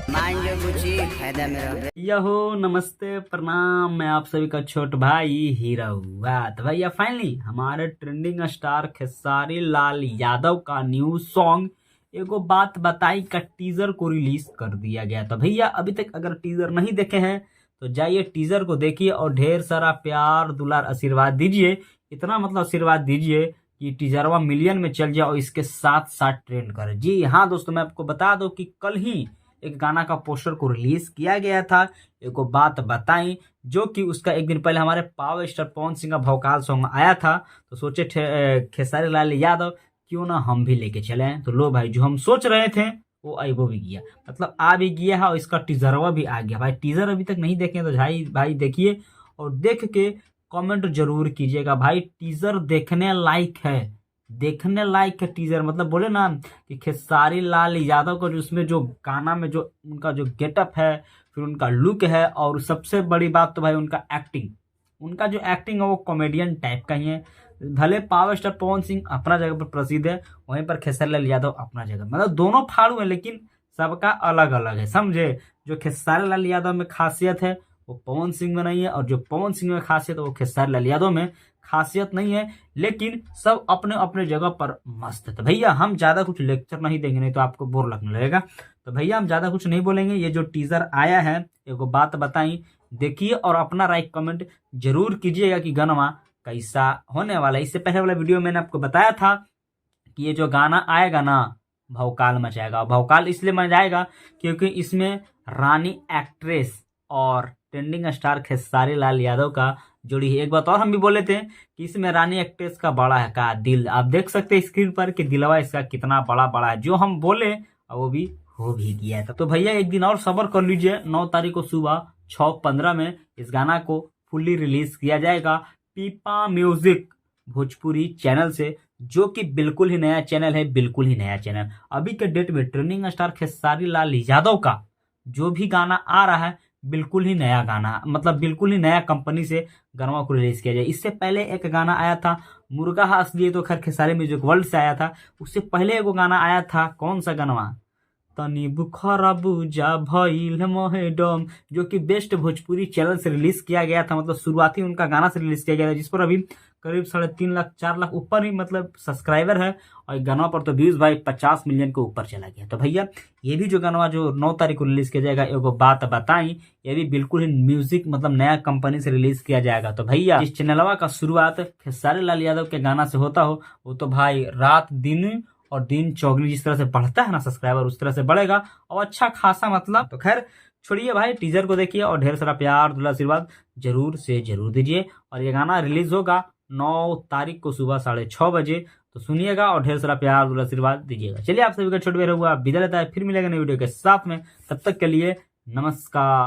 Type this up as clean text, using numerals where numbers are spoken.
मान जो बुझी फायदा में रहो। यहो नमस्ते प्रणाम, मैं आप सभी का छोट भाई हीरा हुआ। तो भैया फाइनली हमारे ट्रेंडिंग स्टार खेसारी लाल यादव का न्यू सॉन्ग एगो बात बताई का टीजर को रिलीज कर दिया गया। तो भैया अभी तक अगर टीजर नहीं देखे हैं तो जाइए टीजर को देखिए और ढेर सारा प्यार दुलार आशीर्वाद दीजिए। इतना मतलब आशीर्वाद दीजिए कि टीजरवा मिलियन में चल जाए और इसके साथ साथ ट्रेंड करे। जी हाँ दोस्तों, मैं आपको बता दूं कि कल ही एक गाना का पोस्टर को रिलीज किया गया था। एक बात बताई जो कि उसका एक दिन पहले हमारे पावर स्टार पवन सिंह का भौकाल सॉन्ग आया था। तो सोचे खेसारी लाल यादव क्यों ना हम भी लेके चले। तो लो भाई, जो हम सोच रहे थे वो आई वो भी गया, मतलब आ भी गया है और इसका टीजरवा भी आ गया। भाई टीजर अभी तक नहीं देखे तो भाई देखिए और देख के कमेंट जरूर कीजिएगा। भाई टीजर देखने लायक है, देखने लायक है टीजर। मतलब बोले ना कि खेसारी लाल यादव का जो उसमें जो गाना में जो उनका जो गेटअप है, फिर उनका लुक है, और सबसे बड़ी बात तो भाई उनका एक्टिंग, उनका जो एक्टिंग है वो कॉमेडियन टाइप का ही है। भले पावर स्टार पवन सिंह अपना जगह पर प्रसिद्ध है, वहीं पर खेसारी लाल यादव अपना जगह, मतलब दोनों फाड़ू है लेकिन सबका अलग अलग है, समझे। जो खेसारी लाल यादव में खासियत है वो पवन सिंह में नहीं है, और जो पवन सिंह में खासियत है वो खेसारी लाल यादव में खासियत नहीं है। लेकिन सब अपने अपने जगह पर मस्त है। तो भैया हम ज्यादा कुछ लेक्चर नहीं देंगे, नहीं तो आपको बोर लगने लगेगा। तो भैया हम ज्यादा कुछ नहीं बोलेंगे। ये जो टीजर आया है एगो बात बताई, देखिए और अपना राइट कमेंट जरूर कीजिएगा कि गनमा कैसा होने वाला है। इससे पहले वाला वीडियो मैंने आपको बताया था कि ये जो गाना आएगा ना भौकाल मचाएगा। भौकाल इसलिए मचाएगा क्योंकि इसमें रानी एक्ट्रेस और ट्रेंडिंग स्टार खेसारी लाल यादव का जोड़ी है। एक बात और हम भी बोले थे कि इसमें रानी एक्ट्रेस का बड़ा है का दिल, आप देख सकते हैं स्क्रीन पर कि दिलवा इसका कितना बड़ा बड़ा है। जो हम बोले वो भी हो भी गया है। तो भैया एक दिन और सब्र कर लीजिए, 9 तारीख को सुबह 6:15 में इस गाना को फुल्ली रिलीज किया जाएगा पीपा म्यूजिक भोजपुरी चैनल से, जो कि बिल्कुल ही नया चैनल है, बिल्कुल ही नया चैनल। अभी के डेट में ट्रेंडिंग स्टार खेसारी लाल यादव का जो भी गाना आ रहा है बिल्कुल ही नया गाना, मतलब बिल्कुल ही नया कंपनी से गाना को रिलीज किया जाए। इससे पहले एक गाना आया था मुर्गा असली, तो खैर खेसारी म्यूजिक वर्ल्ड से आया था। उससे पहले एगो गाना आया था, कौन सा गाना, तनी बुखारा बुझा भइल मैडम, जो कि बेस्ट भोजपुरी चैनल से रिलीज किया गया था। मतलब शुरुआती उनका गाना से रिलीज किया गया था, जिस पर अभी करीब 3.5 लाख 4 लाख ऊपर ही मतलब सब्सक्राइबर है। और गाना पर तो व्यूज भाई 50 मिलियन के ऊपर चला गया। तो भैया ये भी जो गाना जो 9 तारीख को रिलीज किया जाएगा, एगो बात बताई, ये भी बिल्कुल ही म्यूजिक मतलब नया कंपनी से रिलीज किया जाएगा। तो भैया इस चैनलवा का शुरुआत खेसारी लाल यादव के गाना से होता हो, वो तो भाई रात दिन और दिन चौगनी जिस तरह से बढ़ता है ना सब्सक्राइबर, उस तरह से बढ़ेगा और अच्छा खासा मतलब। तो खैर छोड़िए भाई, टीजर को देखिए और ढेर सारा प्यार दुला आशीर्वाद जरूर से जरूर दीजिए। और ये गाना रिलीज होगा 9 तारीख को सुबह 6:30 बजे। तो सुनिएगा और ढेर सारा प्यार दुला आशीर्वाद दीजिएगा। चलिए आप सभी का छोटे हुआ विदा लेता है, फिर मिलेगा नई वीडियो के साथ में। तब तक के लिए नमस्कार।